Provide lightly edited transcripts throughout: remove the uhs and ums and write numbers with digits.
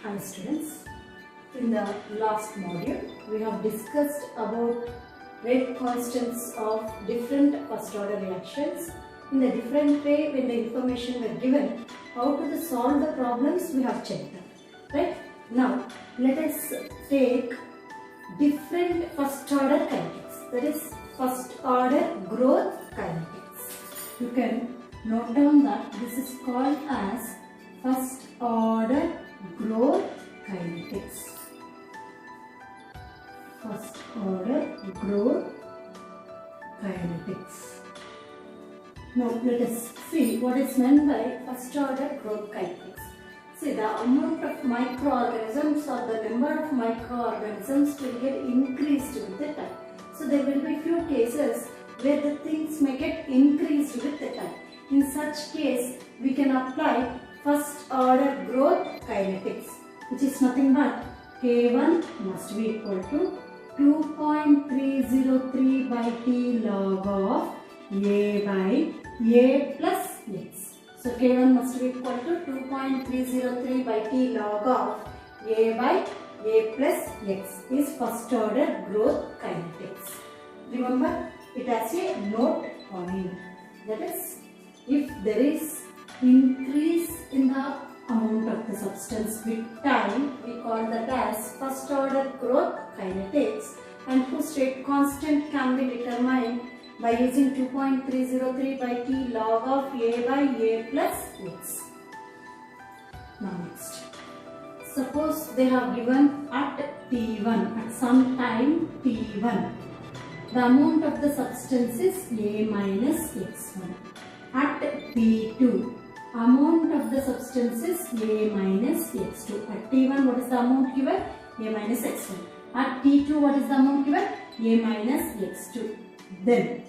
Hi students, in the last module we have discussed about rate constants of different first order reactions in the different way when the information were given. How to solve the problems we have checked them. Right? Now let us take different first order kinetics, that is first order growth kinetics. You can note down that this is called as first order growth kinetics. First order growth kinetics. Now let us see what is meant by first order growth kinetics. See, the amount of microorganisms or the number of microorganisms will get increased with the time. So there will be few cases where the things may get increased with the time. In such case, we can apply first order growth kinetics, which is nothing but K1 must be equal to 2.303 by T log of A by A plus X. So K1 must be equal to 2.303 by T log of A by A plus X is first order growth kinetics. Remember, it has a note point. That is, if there is increase in the amount of the substance with time, we call that as first order growth kinetics, and whose rate constant can be determined by using 2.303 by T log of A by A plus X. Now next, suppose they have given at T1, at some time T1, the amount of the substance is A minus X1. At T2, amount of the substance is A minus X2. At T1, what is the amount given? A minus X1. At T2, what is the amount given? A minus X2. Then,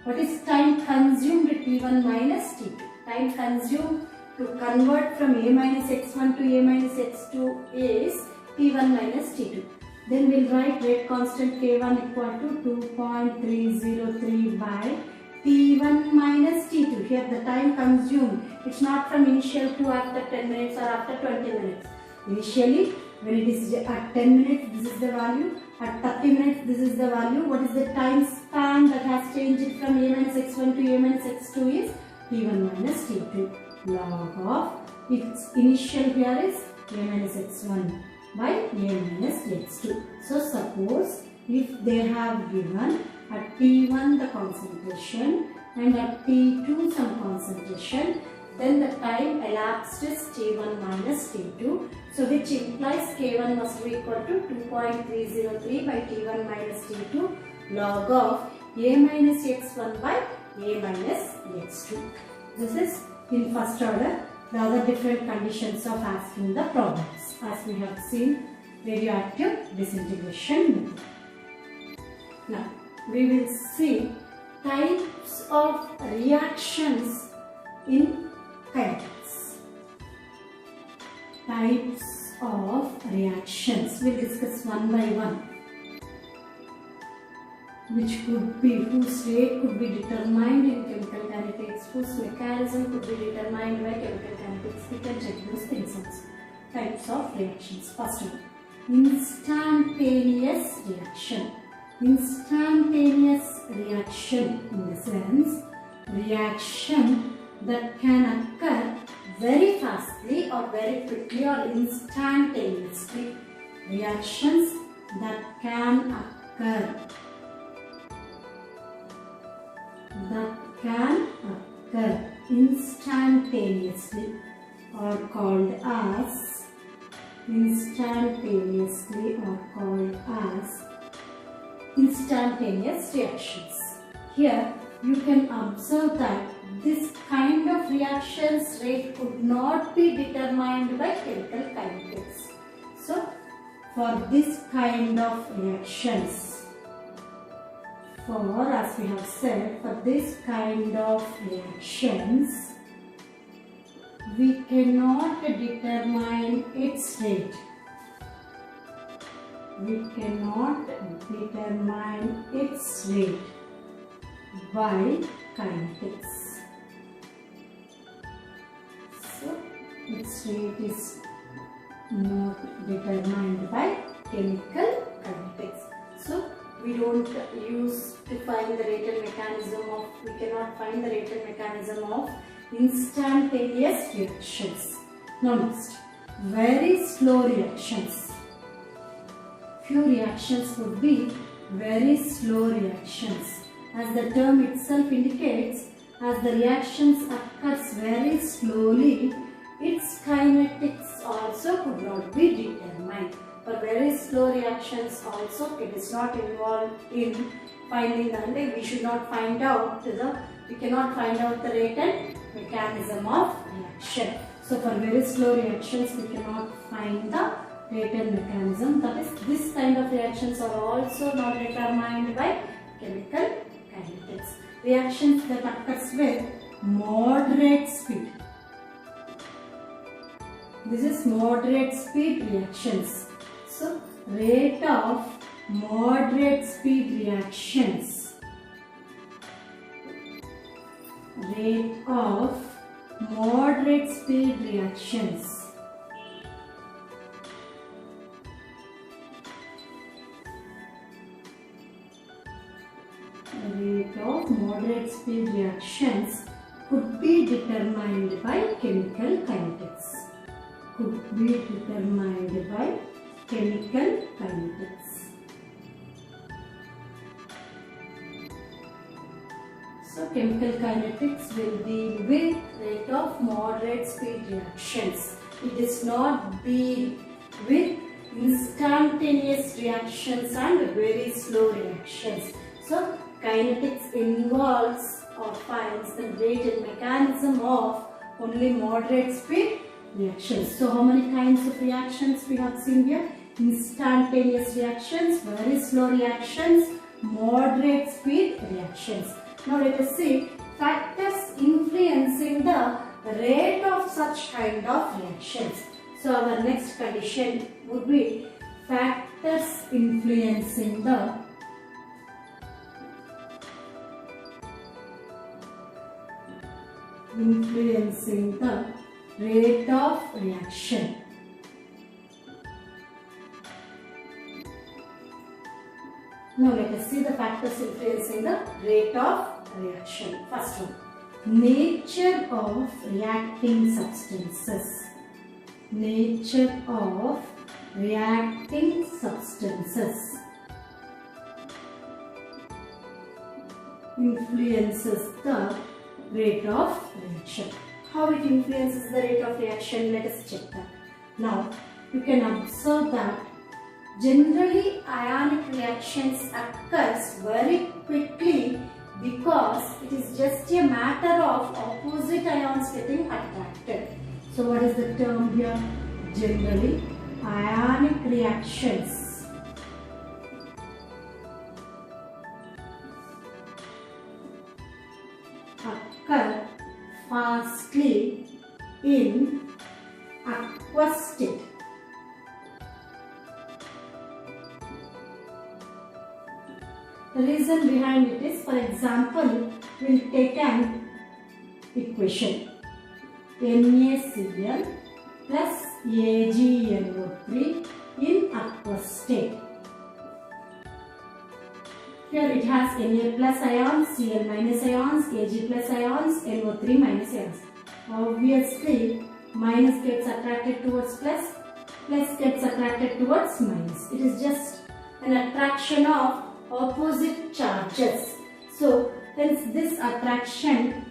what is time consumed at T1 minus T2? Time consumed to convert from A minus X1 to A minus X2 is T1 minus T2. Then we will write rate constant K1 equal to 2.303 by T1 minus T2. Here the time consumed, it's not from initial to after 10 minutes or after 20 minutes. Initially, when it is at 10 minutes, this is the value. At 30 minutes, this is the value. What is the time span that has changed from A minus X1 to A minus X2 is T1 minus T2. Log of its initial here is A minus X1 by A minus X2. So suppose if they have given at T1 the concentration and at T2 some concentration, then the time elapsed is T1 minus T2. So which implies K1 must be equal to 2.303 by T1 minus T2 log of A minus X1 by A minus X2. This is in first order. The other different conditions of asking the problems, as we have seen radioactive disintegration method. Now we will see types of reactions in kinetics. Types of reactions. We will discuss one by one, which could be, whose rate could be determined in chemical kinetics, whose mechanism could be determined by chemical kinetics. We can check those things also. Types of reactions. First one, instantaneous reaction. Instantaneous reaction in the sense, reaction that can occur very fastly or very quickly or instantaneously. Reactions that can occur instantaneously are called as instantaneous reactions. Here you can observe that this kind of reactions rate could not be determined by chemical kinetics. So for this kind of reactions, as we have said, for this kind of reactions, we cannot determine its rate. We cannot determine its rate by kinetics. So its rate is not determined by chemical kinetics. So we don't use to find the rate and mechanism of, we cannot find the rate and mechanism of instantaneous reactions. Now next, very slow reactions. Few reactions would be very slow reactions. As the term itself indicates, as the reactions occurs very slowly, its kinetics also could not be determined. For very slow reactions also, it is not involved in finding the, we should not find out we cannot find out the rate and mechanism of reaction. So for very slow reactions, we cannot find the rate and mechanism. That is, this kind of reactions are also not determined by chemical kinetics. Reactions that occurs with moderate speed. This is moderate speed reactions. So rate of moderate speed reactions. Rate of moderate speed reactions. Rate of moderate speed reactions could be determined by chemical kinetics. Could be determined by chemical kinetics. So chemical kinetics will deal with rate of moderate speed reactions. It does not deal with instantaneous reactions and very slow reactions. So kinetics involves or finds the rate and mechanism of only moderate speed reactions. So how many kinds of reactions we have seen here? Instantaneous reactions, very slow reactions, moderate speed reactions. Now let us see factors influencing the rate of such kind of reactions. So our next condition would be factors influencing the rate of reaction. Now let us see the factors influencing the rate of reaction. First one, nature of reacting substances. Nature of reacting substances influences the rate of reaction. How it influences the rate of reaction? Let us check that. Now you can observe that generally ionic reactions occurs very quickly because it is just a matter of opposite ions getting attracted. So what is the term here? Generally ionic reactions occur fastly in aqueous state. The reason behind it is, for example, we will take an equation NaCl plus AgNO3 in aqueous state. Here it has Na plus ions, Cl minus ions, Ag plus ions, NO3 minus ions. Obviously, minus gets attracted towards plus, plus gets attracted towards minus. It is just an attraction of opposite charges. So, hence this attraction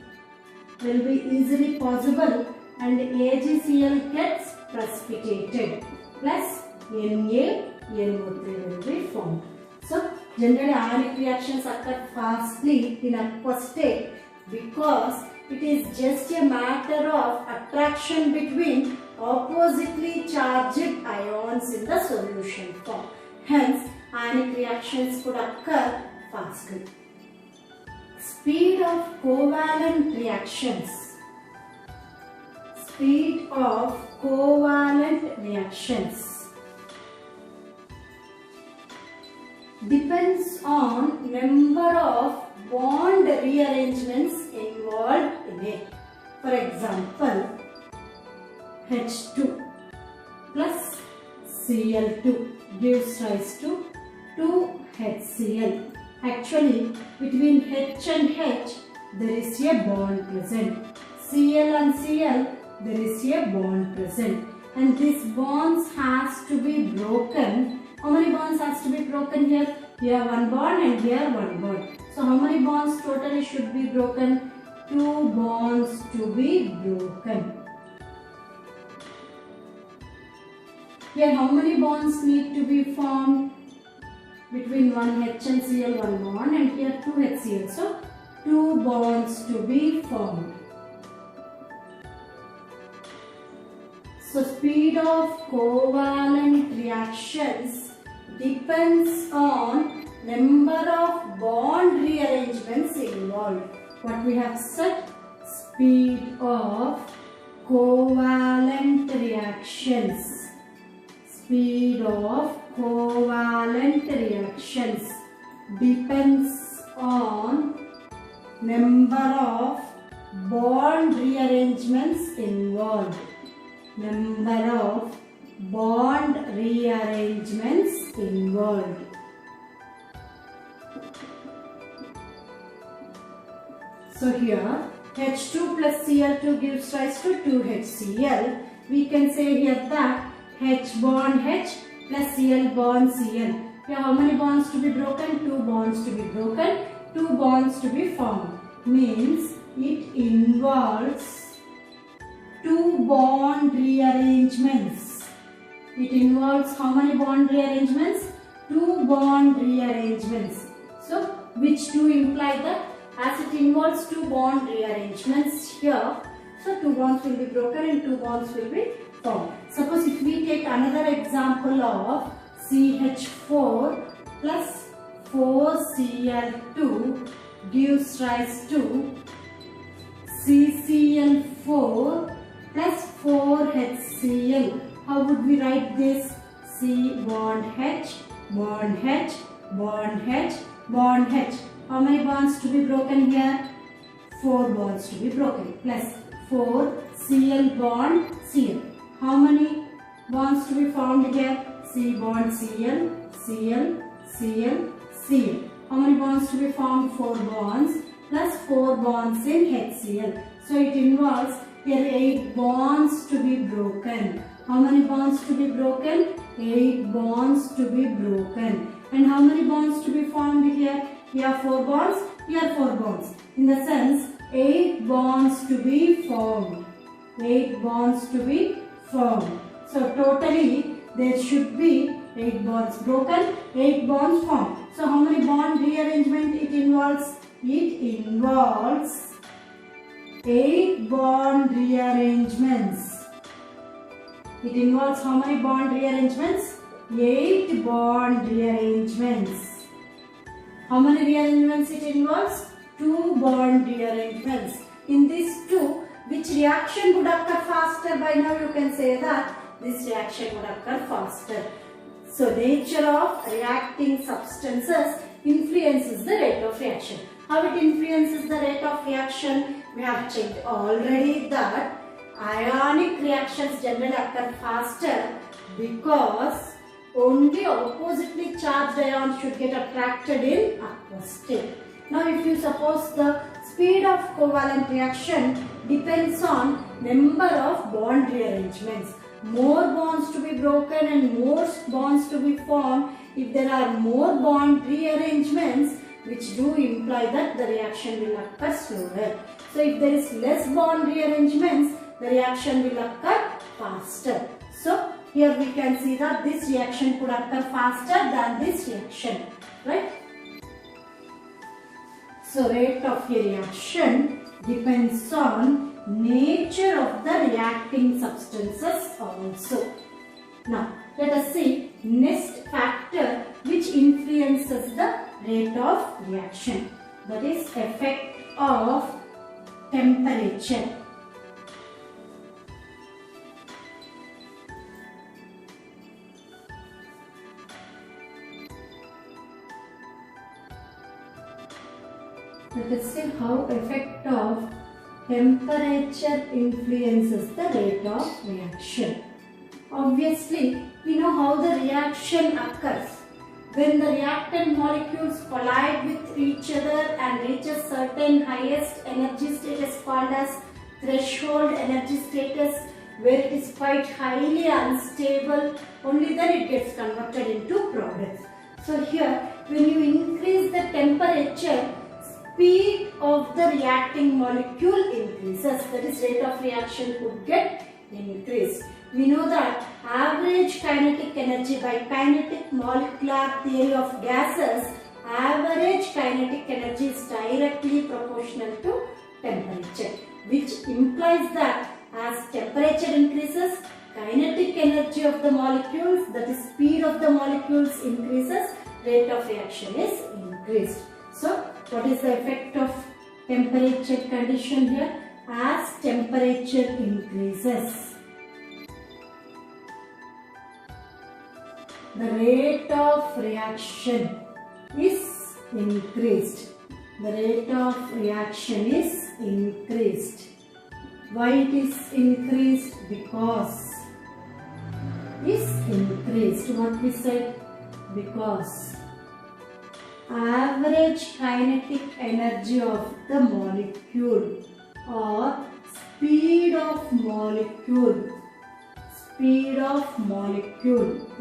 will be easily possible and AgCl gets precipitated plus NaNO3 will be formed. So, generally ionic reactions occur fastly in aqueous state because it is just a matter of attraction between oppositely charged ions in the solution form. Hence, ionic reactions could occur fastly. Speed of covalent reactions. Speed of covalent reactions depends on number of bond rearrangements involved in it. For example, H2 plus Cl2 gives rise to 2HCl. Actually, between H and H, there is a bond present. Cl and Cl, there is a bond present. And these bonds has to be broken. How many bonds has to be broken here? Here one bond and here one bond. So how many bonds totally should be broken? 2 bonds to be broken. Here how many bonds need to be formed? Between one H and Cl one bond, and here 2 HCl. So 2 bonds to be formed. So speed of covalent reactions depends on number of bond rearrangements involved. What we have said, speed of covalent reactions. Speed of covalent reactions depends on number of bond rearrangements involved. Number of bond rearrangements involved. So here H2 plus Cl2 gives rise to 2HCl. We can say here that H bond H plus Cl bond Cl. Here how many bonds to be broken? 2 bonds to be broken, 2 bonds to be formed. Means it involves 2 bond rearrangements. It involves how many bond rearrangements? 2 bond rearrangements. So which do imply that as it involves 2 bond rearrangements here, so 2 bonds will be broken and 2 bonds will be formed. Suppose if we take another example of CH4 plus 4Cl2 gives rise to CCl4 plus 4HCl. How would we write this? C bond H, bond H, bond H, bond H. How many bonds to be broken here? 4 bonds to be broken. Plus 4 Cl bond Cl. How many bonds to be formed here? C bond Cl, Cl, Cl, Cl. How many bonds to be formed? 4 bonds plus 4 bonds in HCl. So it involves here 8 bonds to be broken. How many bonds to be broken? 8 bonds to be broken. And how many bonds to be formed here? Here 4 bonds, here 4 bonds. In the sense, 8 bonds to be formed. 8 bonds to be formed. So totally there should be 8 bonds broken, 8 bonds formed. So how many bond rearrangement it involves? It involves 8 bond rearrangements. It involves how many bond rearrangements? 8 bond rearrangements. How many rearrangements it involves? 2 bond rearrangements. In these 2, which reaction would occur faster? By now you can say that this reaction would occur faster. So nature of reacting substances influences the rate of reaction. How it influences the rate of reaction? We have checked already that ionic reactions generally occur faster because only oppositely charged ions should get attracted in aqueous state. Now if you suppose the speed of covalent reaction depends on number of bond rearrangements. More bonds to be broken and more bonds to be formed. If there are more bond rearrangements, which do imply that the reaction will occur slower. So if there is less bond rearrangements, the reaction will occur faster. So here we can see that this reaction could occur faster than this reaction, right? So rate of a reaction depends on nature of the reacting substances also. Now let us see next factor which influences the rate of reaction, that is effect of temperature. Let us see how effect of temperature influences the rate of reaction. Obviously, we know how the reaction occurs. When the reactant molecules collide with each other and reach a certain highest energy status called as threshold energy status, where it is quite highly unstable, only then it gets converted into products. So here, when you increase the temperature, speed of the reacting molecule increases. That is, rate of reaction would get increased. We know that average kinetic energy by kinetic molecular theory of gases, average kinetic energy is directly proportional to temperature, which implies that as temperature increases, kinetic energy of the molecules, that is speed of the molecules increases, rate of reaction is increased. So, what is the effect of temperature condition here? As temperature increases, the rate of reaction is increased. The rate of reaction is increased. Why it is increased? Because is increased. What we said? Because average kinetic energy of the molecule or speed of molecule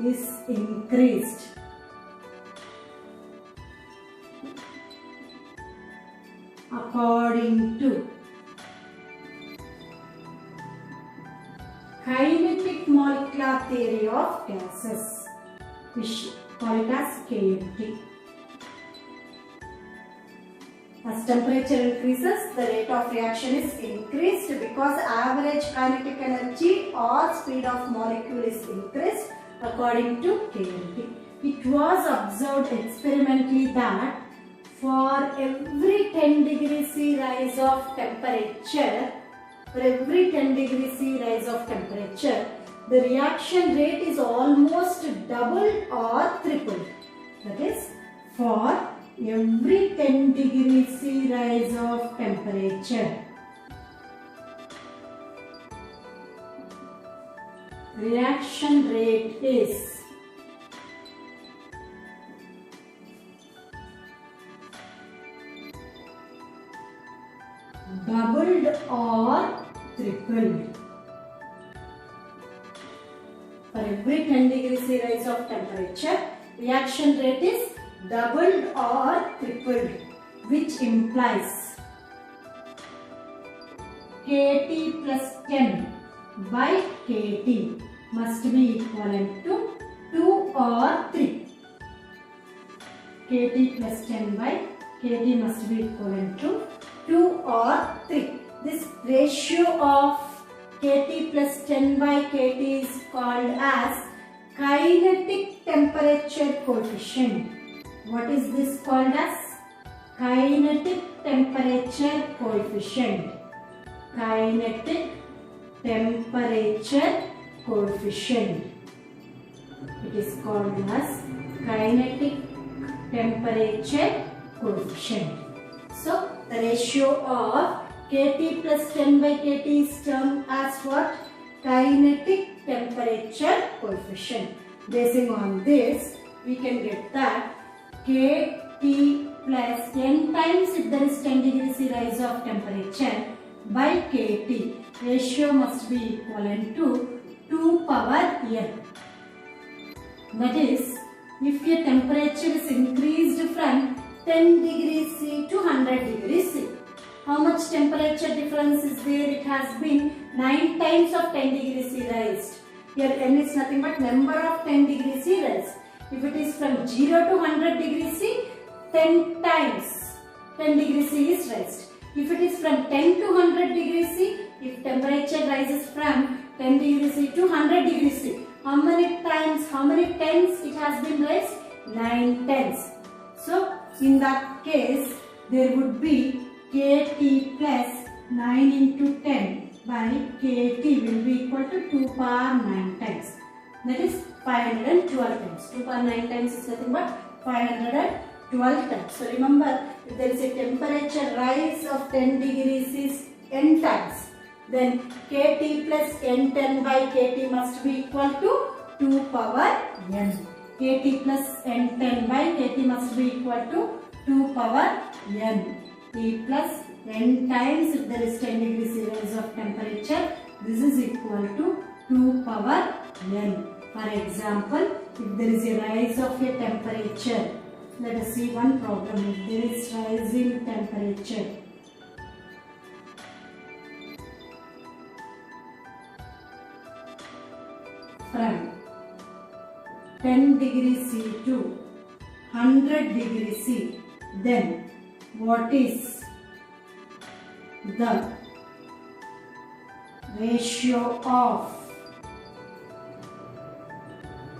is increased. According to kinetic molecular theory of gases, which call it as KMT. As temperature increases, the rate of reaction is increased because average kinetic energy or speed of molecule is increased according to KMT. It was observed experimentally that for every 10 degrees C rise of temperature, the reaction rate is almost doubled or tripled. That is, for every 10 degrees C rise of temperature, reaction rate is doubled or tripled. For every 10 degrees C rise of temperature, reaction rate is doubled or tripled, which implies Kt plus 10 by Kt must be equivalent to 2 or 3. Kt plus 10 by Kt must be equivalent to 2 or 3. This ratio of Kt plus 10 by Kt is called as kinetic temperature coefficient. What is this called as? Kinetic temperature coefficient. Kinetic temperature coefficient. It is called as kinetic temperature coefficient. So, the ratio of Kt plus 10 by Kt is termed as what? Kinetic temperature coefficient. Basing on this, we can get that Kt plus n times, if there is 10 degrees C rise of temperature, by Kt, ratio must be equivalent to 2 power n. That is, if your temperature is increased from 10 degrees C to 100 degrees C, how much temperature difference is there? It has been 9 times of 10 degrees C raised. Here n is nothing but number of 10 degrees C raised. If it is from 0 to 100 degrees C, 10 times 10 degrees C is raised. If it is from 10 to 100 degrees C, if temperature rises from 10 degrees C to 100 degrees C, how many times, how many tens it has been raised? 9 tens. So, in that case, there would be Kt plus 9 into 10 by Kt will be equal to 2 power 9 times. That is 512 times. 2 power 9 times is nothing but 512 times. So remember, if there is a temperature rise of 10 degrees is n times, then kt plus n10 by kt must be equal to 2 power n. kt plus n10 by kt must be equal to 2 power n. T plus n times, if there is 10 degrees rise of temperature, this is equal to 2 power n. For example, if there is a rise of a temperature, let us see one problem. If there is rise in temperature, from 10 degrees C to 100 degrees C, then what is the ratio of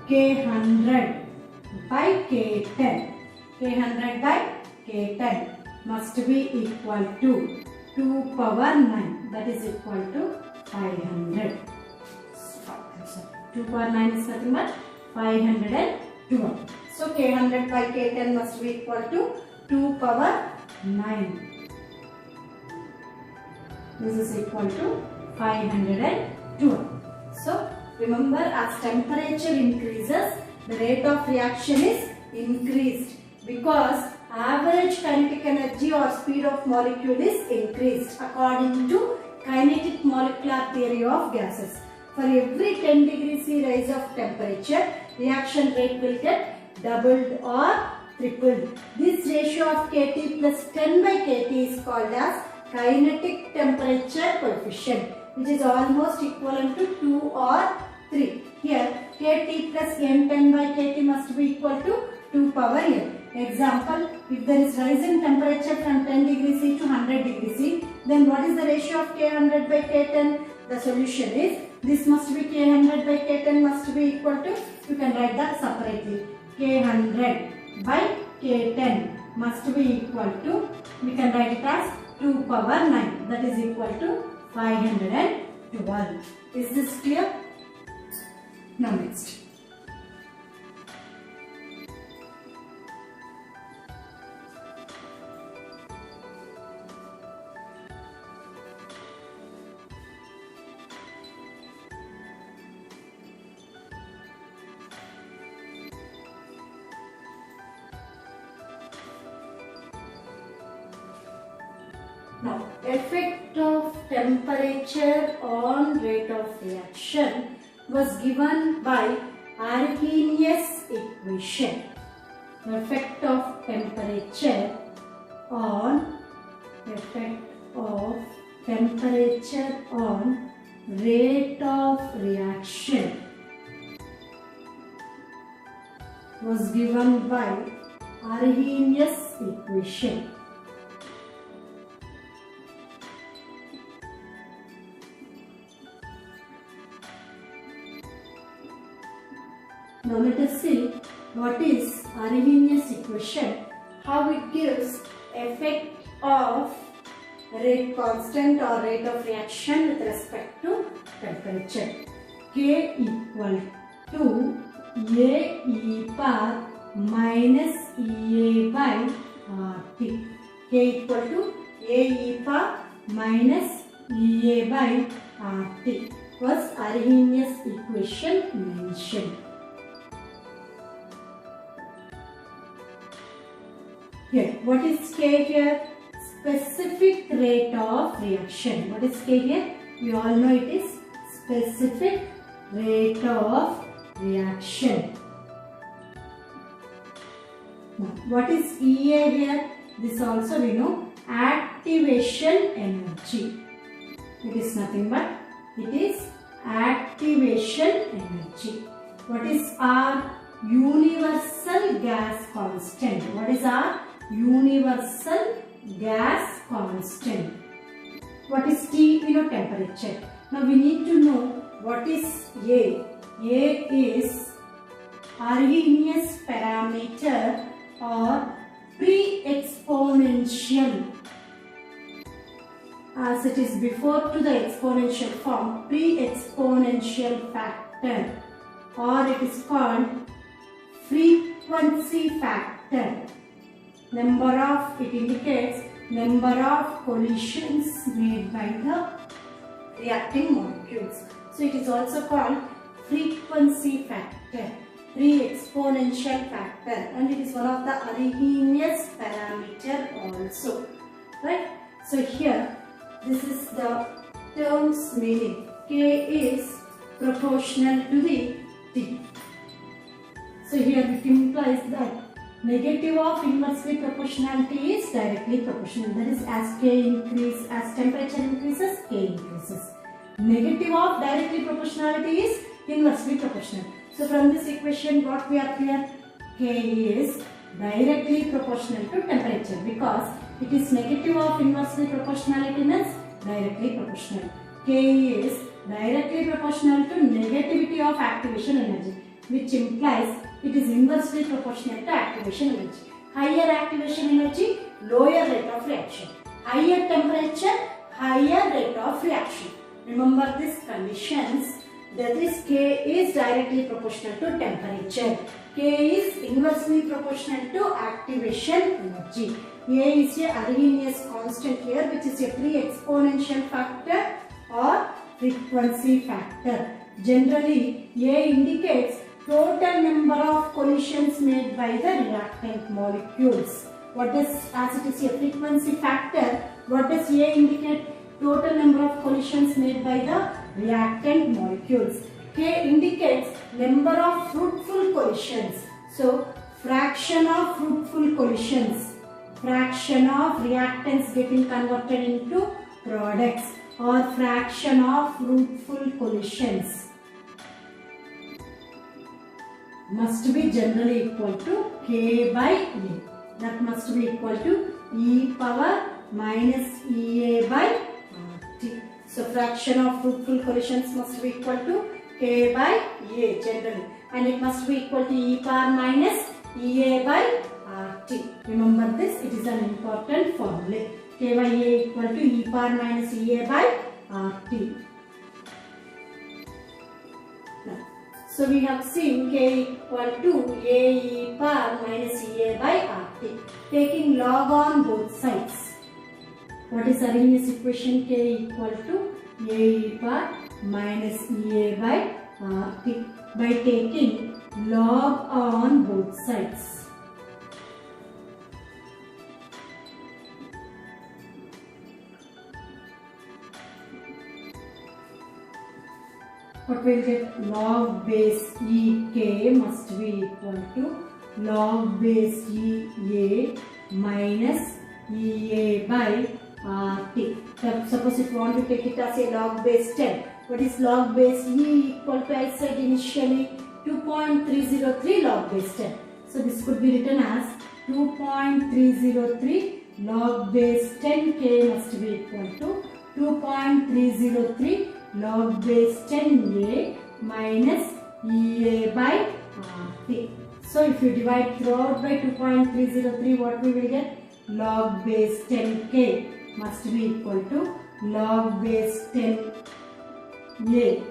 K100 by K10? K100 by K10 must be equal to 2 power 9, that is equal to 500. 2 power 9 is nothing but 512. So K100 by K10 must be equal to 2 power 9. This is equal to 512. So remember, as temperature increases, the rate of reaction is increased because average kinetic energy or speed of molecule is increased according to kinetic molecular theory of gases. For every 10 degrees C rise of temperature, reaction rate will get doubled or tripled. This ratio of Kt plus 10 by Kt is called as kinetic temperature coefficient, which is almost equivalent to 2 or 3. Here, Kt plus n10 by Kt must be equal to 2 power n. Example, if there is rise in temperature from 10 degrees C to 100 degrees C, then what is the ratio of K100 by K10? The solution is, this must be K100 by K10 must be equal to, you can write that separately, K100 by K10 must be equal to, we can write it as 2 power 9, that is equal to 512. Is this clear? Now next. Now, effect of temperature on rate of reaction was given by Arrhenius equation. The effect of temperature on rate of reaction was given by Arrhenius equation. Now let us see what is Arrhenius equation, how it gives effect of rate constant or rate of reaction with respect to temperature. K equal to A e power minus EA by RT. K equal to A e power minus EA by RT was Arrhenius equation mentioned. Here, what is K here? Specific rate of reaction. What is K here? We all know it is specific rate of reaction. Now, what is EA here? This also we know, activation energy. It is nothing but, it is activation energy. What is R? Universal gas constant. What is R? Universal gas constant. What is T? We know temperature. Now we need to know what is A. A is Arrhenius parameter or pre-exponential. As it is before to the exponential form, pre-exponential factor, or it is called frequency factor. Number of, it indicates number of collisions made by the reacting molecules. So it is also called frequency factor, pre-exponential factor, and it is one of the Arrhenius parameter also, right? So here this is the term's meaning. K is proportional to the T. So here it implies that negative of inversely proportionality is directly proportional. That is, as temperature increases, K increases. Negative of directly proportionality is inversely proportional. So from this equation what we are clear? K is directly proportional to temperature because it is negative of inversely proportionality means directly proportional. K is directly proportional to negativity of activation energy, which implies it is inversely proportional to activation energy. Higher activation energy, lower rate of reaction. Higher temperature, higher rate of reaction. Remember these conditions. That is, K is directly proportional to temperature. K is inversely proportional to activation energy. A is a Arrhenius constant here, which is a pre-exponential factor or frequency factor. Generally, A indicates total number of collisions made by the reactant molecules. What does, as it is a frequency factor, what does A indicate? Total number of collisions made by the reactant molecules. K indicates number of fruitful collisions. So, fraction of fruitful collisions, fraction of reactants getting converted into products, or fraction of fruitful collisions must be generally equal to K by A. That must be equal to e power minus Ea by RT. So fraction of fruitful collisions must be equal to K by A generally, and it must be equal to e power minus Ea by RT. Remember this, it is an important formula. K by A equal to e power minus Ea by RT. So we have seen K equal to A e power minus Ea by RT. Taking log on both sides. What is Arrhenius equation? K equal to A e power minus Ea by RT by taking log on both sides. What will get? Log base Ek must be equal to log base Ea minus Ea by RT. Suppose if you want to take it as a log base 10. What is log base E equal to? I said initially 2.303 log base 10. So this could be written as 2.303 log base 10 K must be equal to 2.303 log base 10A minus Ea by RT. So if you divide throughout by 2.303, what we will get? Log base 10K must be equal to log base 10A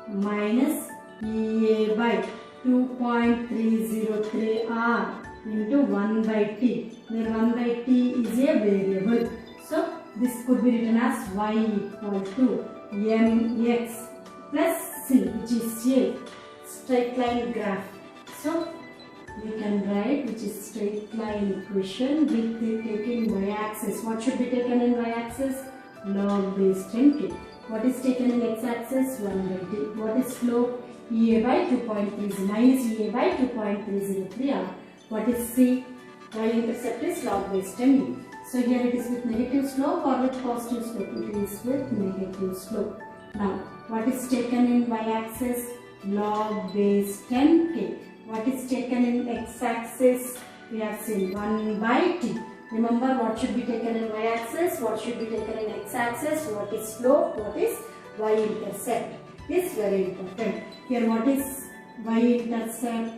minus Ea by 2.303 R into 1 by T, where 1 by T is a variable. So this could be written as y equal to mx plus c, which is a straight line graph. So we can write which is straight line equation with taking y-axis. What should be taken in y-axis? Log base 10k. What is taken in x-axis? 1 by t. What is slope? Ea by 2.30 minus Ea by 2.303 r. What is c? Y-intercept is log base 10e. So here it is with negative slope or with positive slope? It is with negative slope. Now what is taken in y-axis? Log base 10k. What is taken in x-axis? We have seen 1 by t. Remember what should be taken in y-axis, what should be taken in x-axis, what is slope, what is y-intercept. Is very important. Here what is y-intercept?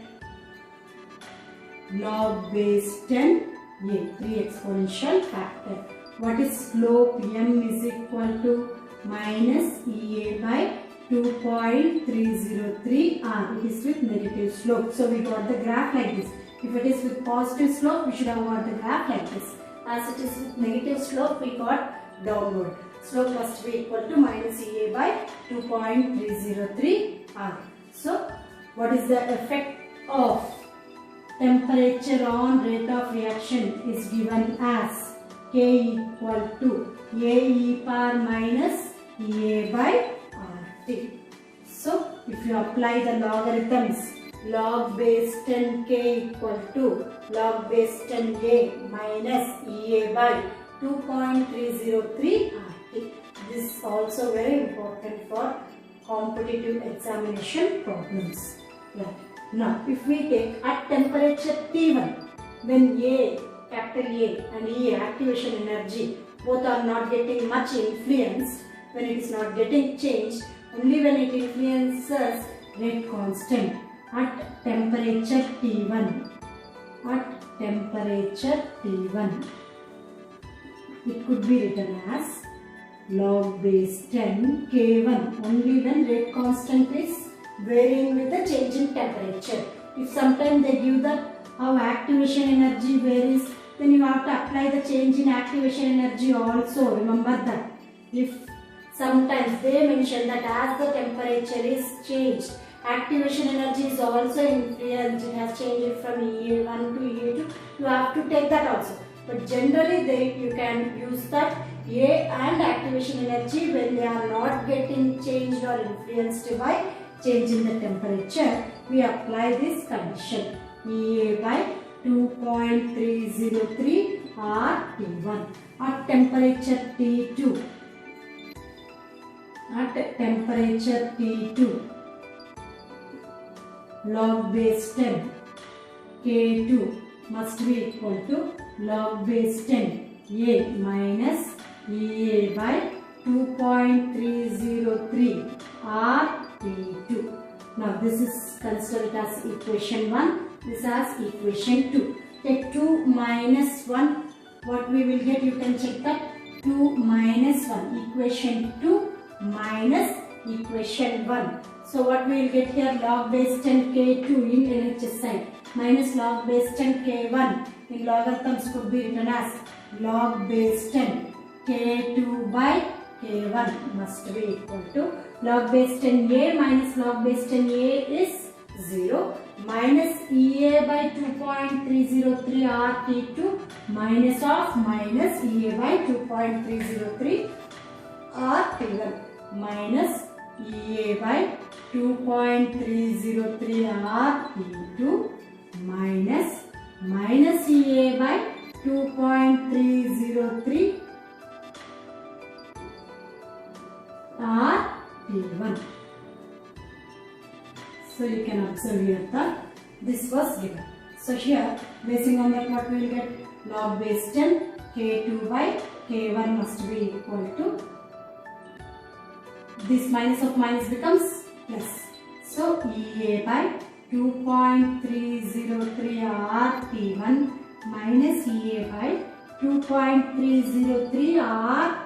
Log base 10 A, 3 exponential factor. What is slope? M is equal to minus Ea by 2.303 R. It is with negative slope. So we got the graph like this. If it is with positive slope, we should have got the graph like this. As it is with negative slope, we got downward. slope must be equal to minus EA by 2.303 R. So, what is the effect of temperature on rate of reaction is given as K equal to AE power minus EA by RT. So, if you apply the logarithms, log base 10K equal to log base 10A minus EA by 2.303 RT. This is also very important for competitive examination problems. Yeah. Now, if we take at temperature T1, when A, capital A and E, activation energy, both are not getting much influence, when it is not getting changed, only when it influences rate constant at temperature T1. At temperature T1, it could be written as log base 10 K1 only when rate constant is varying with the change in temperature. If sometimes they give that how activation energy varies, then you have to apply the change in activation energy also. Remember that. If sometimes they mention that as the temperature is changed, activation energy is also influenced, it has changed from EA1 to EA2, you have to take that also. But generally you can use that A and activation energy when they are not getting changed or influenced by change in the temperature. We apply this condition EA by 2.303 RT1 at temperature T2. At temperature T2, log base 10 K2 must be equal to log base 10 A minus EA by 2.303 RT2. Now this is considered as equation 1, this as equation 2. Take 2 minus 1, what we will get, you can check that. 2 minus 1, equation 2 minus equation 1. So what we will get here, log base 10 K2 in LHS side minus log base 10 K1 in logarithms could be written as log base 10 K2 by K1 must be equal to log base 10A minus log base 10A is 0 minus EA by 2.303 RT2 minus of minus EA by 2.303 RT1 minus EA by 2.303 RT2 minus EA by 2.303 RT1. So you can observe here that this was given. So here, basing on that, what we will get, log base 10 K2 by K1 must be equal to, this minus of minus becomes plus. So EA by 2.303 RT1 minus EA by 2.303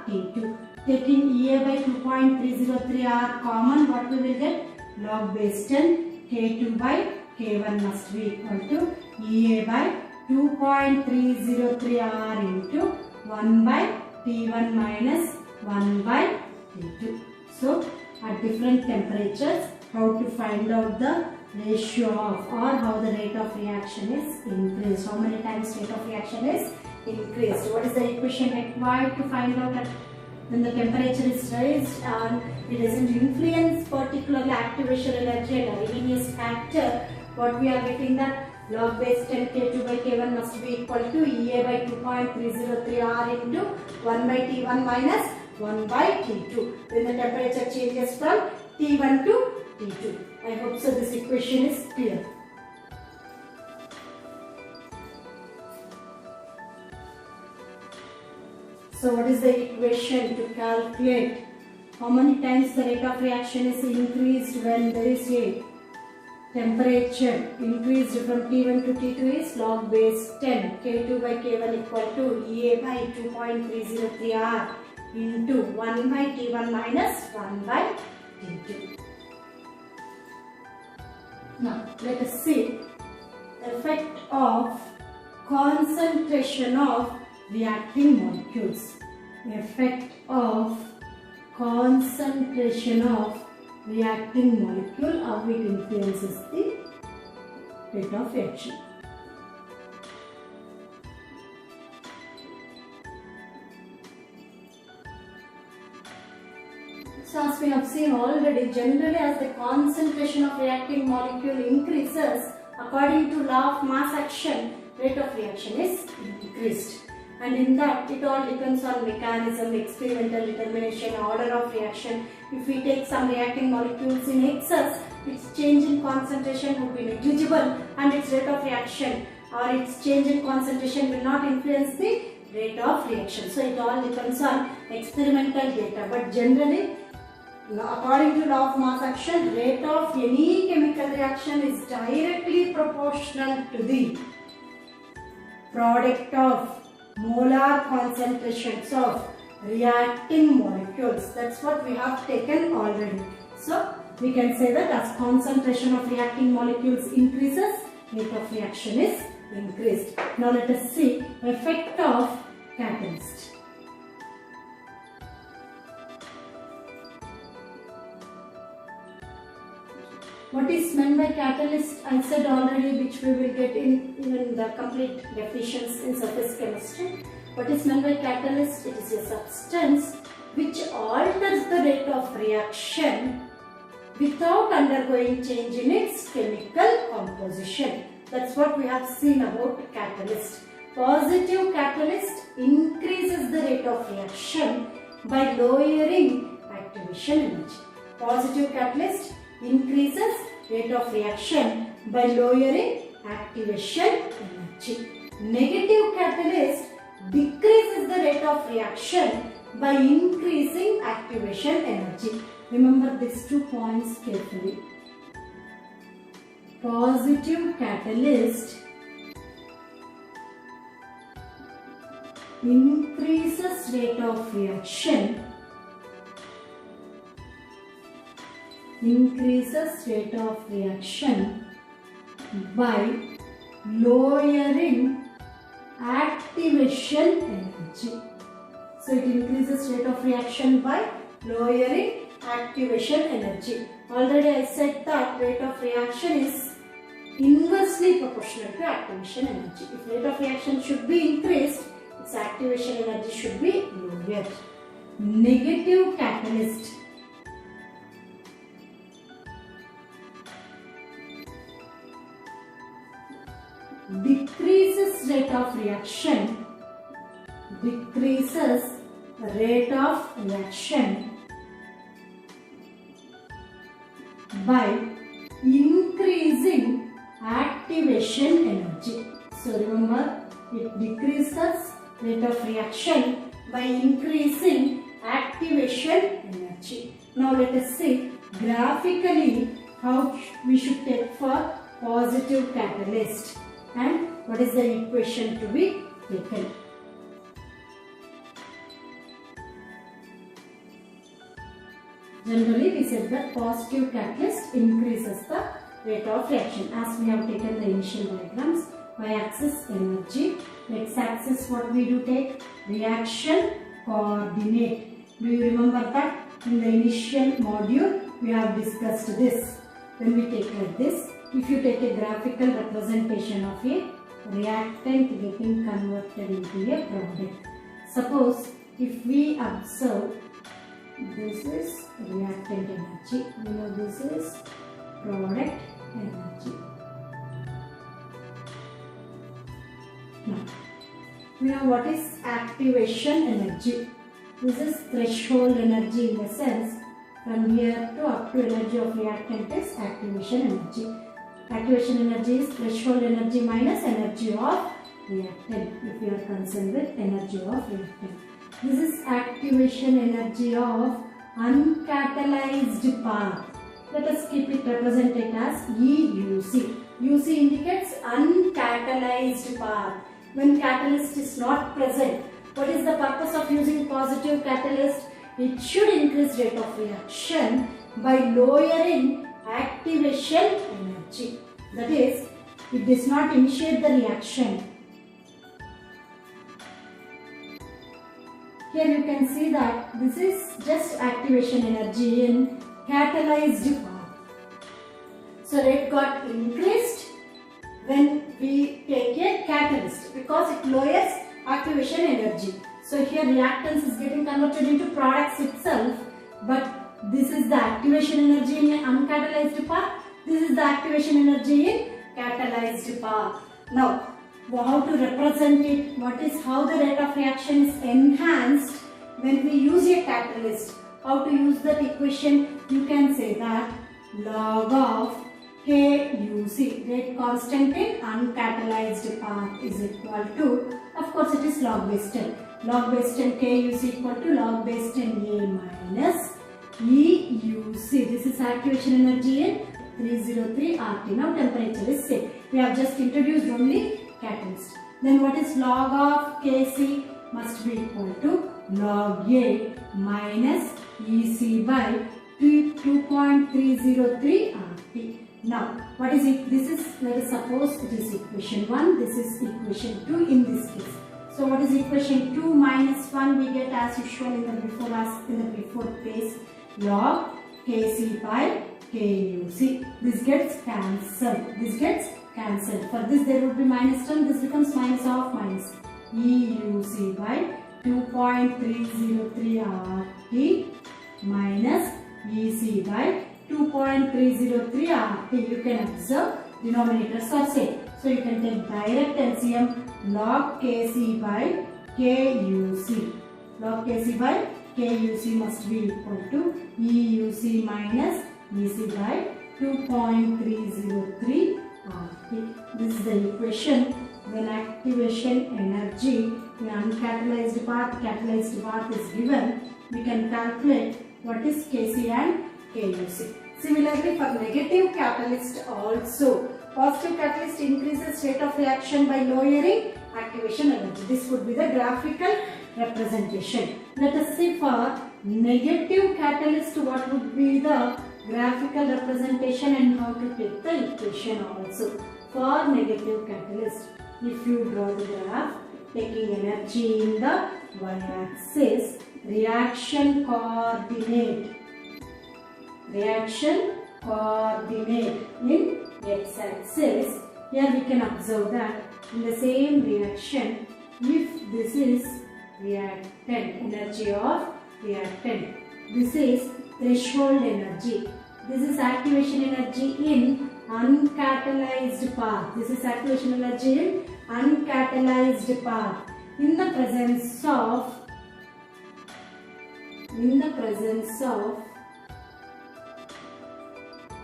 RT2. Taking EA by 2.303 R common, what we will get? Log base 10 K2 by K1 must be equal to EA by 2.303 R into 1 by T1 minus 1 by T2. So, at different temperatures, how to find out the ratio of, or how the rate of reaction is increased. How many times rate of reaction is increased. What is the equation required to find out that when the temperature is raised and it doesn't influence particularly activation energy and Arrhenius factor, what we are getting that log base 10 K2 by K1 must be equal to EA by 2.303 R into 1 by T1 minus 1 by T2 when the temperature changes from T1 to T2. I hope so this equation is clear. So what is the equation to calculate how many times the rate of reaction is increased when there is a temperature increased from T1 to T2 is log base 10 K2 by K1 equal to EA by 2.303 R into 1 by T1 minus 1 by T2. Now let us see effect of concentration of reacting molecules. Effect of concentration of reacting molecule, how it influences the rate of reaction. So as we have seen already, generally as the concentration of reacting molecule increases, according to law of mass action, rate of reaction is increased. And in that, it all depends on mechanism, experimental determination, order of reaction. If we take some reacting molecules in excess, its change in concentration would be negligible and its rate of reaction or its change in concentration will not influence the rate of reaction. So it all depends on experimental data. But generally, according to law of mass action, rate of any chemical reaction is directly proportional to the product of molar concentrations of reacting molecules. That's what we have taken already. So we can say that as concentration of reacting molecules increases, rate of reaction is increased. Now let us see effect of catalyst. What is meant by catalyst? I said already, which we will get in even the complete definitions in surface chemistry. What is meant by catalyst? It is a substance which alters the rate of reaction without undergoing change in its chemical composition. That's what we have seen about catalyst. Positive catalyst increases the rate of reaction by lowering activation energy. Positive catalyst increases rate of reaction by lowering activation energy. Negative catalyst decreases the rate of reaction by increasing activation energy. Remember these 2 points carefully. Positive catalyst increases rate of reaction by lowering activation energy. So it increases rate of reaction by lowering activation energy. Already I said that rate of reaction is inversely proportional to activation energy. If rate of reaction should be increased, its activation energy should be lowered. Negative catalyst decreases rate of reaction by increasing activation energy. So remember, it decreases rate of reaction by increasing activation energy. Now let us see graphically how we should take for positive catalyst and what is the equation to be taken. Generally, we said that positive catalyst increases the rate of reaction. As we have taken the initial diagrams, y-axis energy, x-axis what we do take? Reaction coordinate. Do you remember that in the initial module we have discussed this? When we take like this, if you take a graphical representation of a reactant getting converted into a product. Suppose if we observe, this is reactant energy, this is product energy. Now, we know what is activation energy. This is threshold energy, in the sense from here to up to energy of reactant is activation energy. Activation energy is threshold energy minus energy of reactant, if we are concerned with energy of reactant. This is activation energy of uncatalyzed path. Let us keep it represented as EUC. UC indicates uncatalyzed path. When catalyst is not present, what is the purpose of using positive catalyst? It should increase rate of reaction by lowering activation energy. That is, it does not initiate the reaction. Here Here you can see that this is just activation energy in catalyzed path. So rate got increased when we take a catalyst because it lowers activation energy. So here reactance is getting converted into products itself, but this is the activation energy in uncatalyzed path. This is the activation energy in catalyzed path. Now, how to represent it? How the rate of reaction is enhanced when we use a catalyst? How to use that equation? You can say that log of KUC, rate constant in uncatalyzed path, is equal to, of course it is log base 10. Log base 10 KUC equal to log base 10 A minus EUC. This is activation energy in 303 RT. Now temperature is same. We have just introduced only catalyst. Then what is log of Kc? Must be equal to log A minus EC by 2.303 RT. Now, what is it? This is, let us suppose it is equation 1, this is equation 2 in this case. So, what is equation 2 minus 1? We get as usual in the before phase, log Kc by KUC. This gets cancelled. For this there would be minus term, this becomes minus of minus EUC by 2.303 RT minus EC by 2.303 RT. You can observe denominators are same. So you can take direct LCM log Kc by KUC. Log Kc by KUC must be equal to EUC minus EC by 2.303 RT. This is the equation when activation energy in uncatalyzed path, catalyzed path is given. We can calculate what is Kc and KUC. Similarly, for negative catalyst also, positive catalyst increases rate of reaction by lowering activation energy. This would be the graphical representation. Let us see for negative catalyst what would be the graphical representation and how to take the equation also. For negative catalyst, if you draw the graph taking energy in the y-axis, reaction coordinate in x-axis. Here we can observe that in the same reaction, if this is reactant, energy of reactant, this is threshold energy, this is activation energy in uncatalyzed path, this is activation energy in uncatalyzed path. In the presence of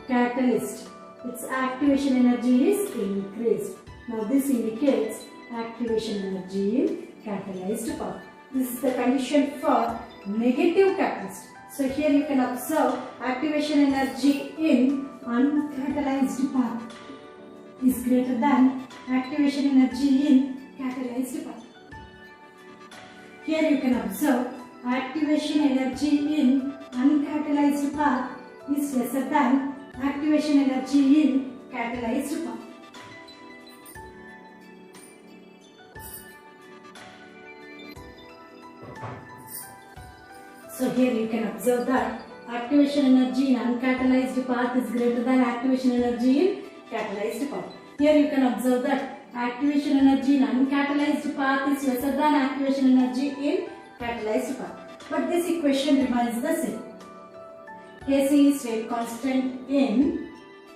catalyst, its activation energy is increased. Now this indicates activation energy in catalyzed path. This is the condition for negative catalyst. So here you can observe activation energy in uncatalyzed path is greater than activation energy in catalyzed path. Here you can observe activation energy in uncatalyzed path is lesser than activation energy in catalyzed path. So here you can observe that activation energy in uncatalyzed path is greater than activation energy in catalyzed path. Here you can observe that activation energy in uncatalyzed path is lesser than activation energy in catalyzed path. But this equation remains the same. Kc is rate constant in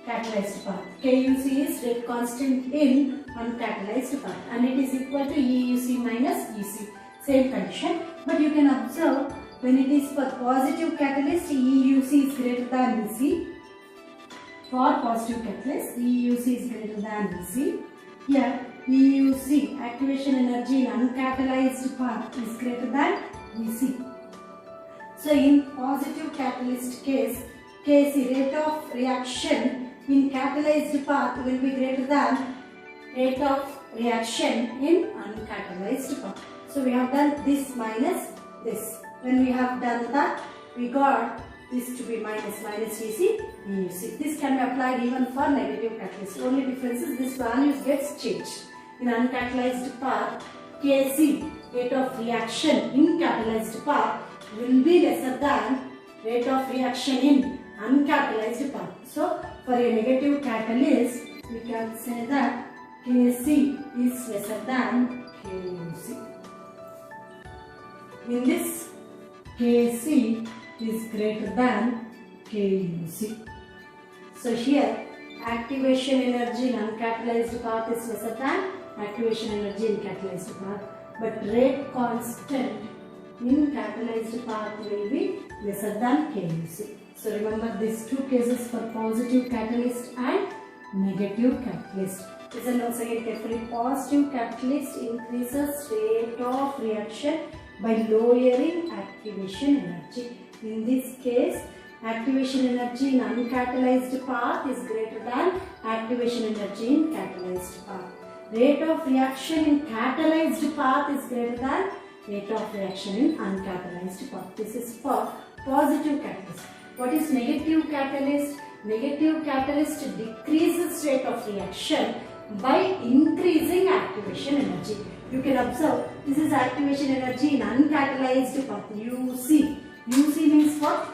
catalyzed path. KUC is rate constant in uncatalyzed path, and it is equal to EUC minus EC. Same condition. But you can observe when it is for positive catalyst, EUC is greater than EC. For positive catalyst, EUC is greater than EC. Here, EUC, activation energy in uncatalyzed path, is greater than EC. So, in positive catalyst case, Kc, rate of reaction in catalyzed path will be greater than rate of reaction in uncatalyzed path. So, we have done this minus this. When we have done that, we got this to be minus EC, EUC. This can be applied even for negative catalyst. Only difference is this value gets changed. In uncatalyzed path, Kc rate of reaction in catalyzed path will be lesser than rate of reaction in uncatalyzed path. So for a negative catalyst, we can say that Kc is lesser than Kuc. In this, Kc is greater than Kuc. So here, activation energy in uncatalyzed path is lesser than activation energy in catalyzed path, but rate constant in catalyzed path will be lesser than Kuc. So remember these two cases for positive catalyst and negative catalyst. Listen once again carefully. Positive catalyst increases rate of reaction by lowering activation energy. In this case, activation energy in uncatalyzed path is greater than activation energy in catalyzed path. Rate of reaction in catalyzed path is greater than rate of reaction in uncatalyzed path. This is for positive catalyst. What is negative catalyst? Negative catalyst decreases rate of reaction by increasing activation energy. You can observe this is activation energy in uncatalyzed path, UC. UC means what?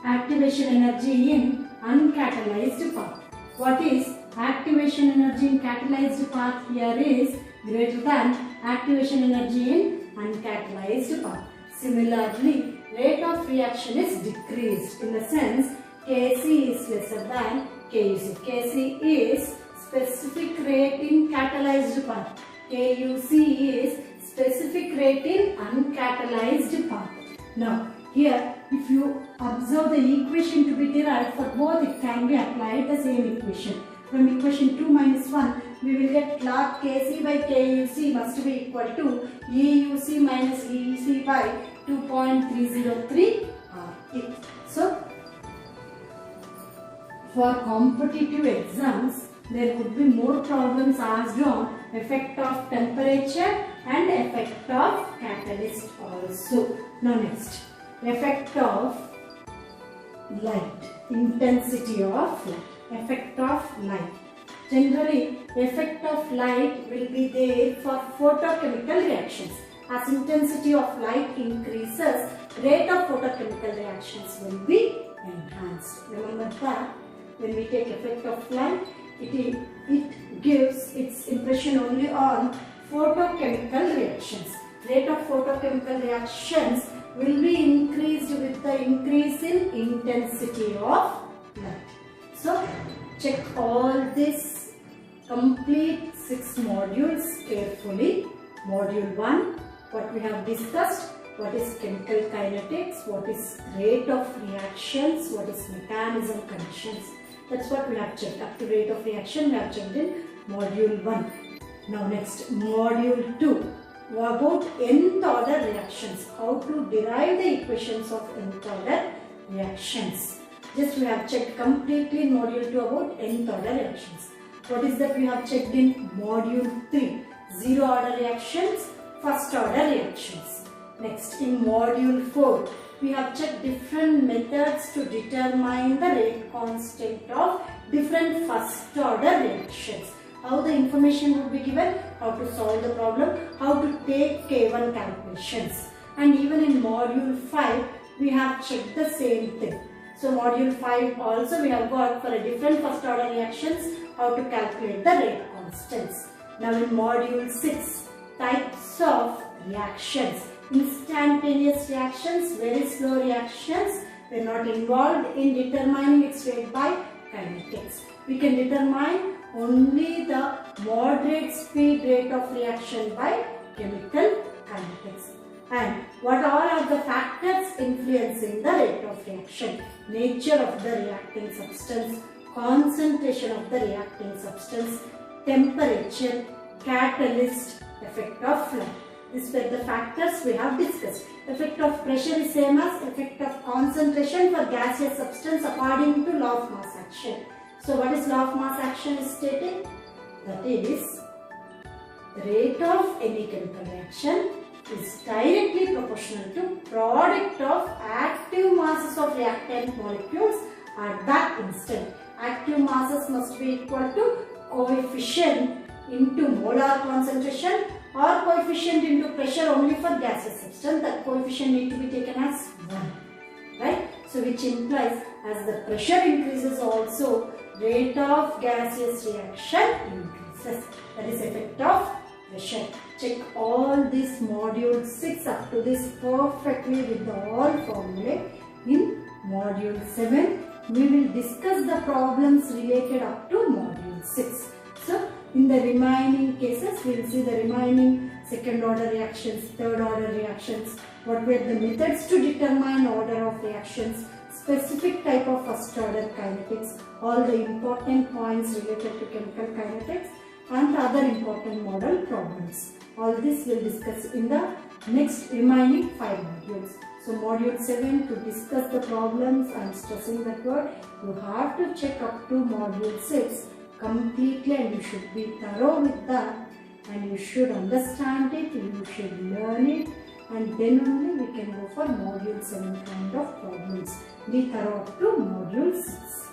Activation energy in uncatalyzed path. What is activation energy in catalyzed path? Here is greater than activation energy in uncatalyzed path. Similarly, rate of reaction is decreased in the sense Kc is lesser than Kuc. Kc is specific rate in catalyzed path. Kuc is specific rate in uncatalyzed path. Now, here if you observe the equation to be derived for both, it can be applied the same equation. From equation 2 minus 1, we will get log Kc by Kuc must be equal to EUC minus EC by 2.303 RT. So, for competitive exams, there could be more problems asked on effect of temperature and effect of catalyst also. Now next, effect of light, intensity of light, effect of light. Generally, effect of light will be there for photochemical reactions. As intensity of light increases, rate of photochemical reactions will be enhanced. Remember that when we take effect of light, it gives its impression only on photochemical reactions. Rate of photochemical reactions will be increased with the increase in intensity of light. So, check all this complete 6 modules carefully. Module 1, what we have discussed, what is chemical kinetics, what is rate of reactions, what is mechanism conditions. That's what we have checked. Up to rate of reaction we have checked in module 1. Now next, module 2. About nth order reactions. How to derive the equations of nth order reactions. Just we have checked completely in module 2 about nth order reactions. What is that we have checked in module 3? Zero order reactions, first order reactions. Next, in module 4, we have checked different methods to determine the rate constant of different first order reactions. How the information would be given, how to solve the problem, how to take K1 calculations. And even in module 5, we have checked the same thing. So module 5 also we have got for a different first order reactions, how to calculate the rate constants. Now in module 6, types of reactions. Instantaneous reactions, very slow reactions, we are not involved in determining its rate by kinetics. We can determine only the moderate speed rate of reaction by chemical kinetics. And what all are the factors influencing the rate of reaction? Nature of the reacting substance, concentration of the reacting substance, temperature, catalyst, effect of light. These were the factors we have discussed. Effect of pressure is same as effect of concentration for gaseous substance according to law of mass action. So what is law of mass action is stated? That is, the rate of any chemical reaction is directly proportional to product of active masses of reactant molecules at that instant. Active masses must be equal to coefficient into molar concentration or coefficient into pressure only for gaseous substance, that coefficient need to be taken as 1. Right? So which implies as the pressure increases also, rate of gaseous reaction increases. That is effect of pressure. Check all this module 6 up to this perfectly with the all formulae. In module 7, we will discuss the problems related up to module 6. So in the remaining cases, we will see the remaining second order reactions, third order reactions, what were the methods to determine order of reactions, specific type of first order kinetics, all the important points related to chemical kinetics and the other important model problems. All this we will discuss in the next remaining 5 modules. So module 7, to discuss the problems, I am stressing that word, you have to check up to module 6 completely and you should be thorough with that and you should understand it, you should learn it, and then only we can go for module 7 kind of problems. Be thorough up to module 6.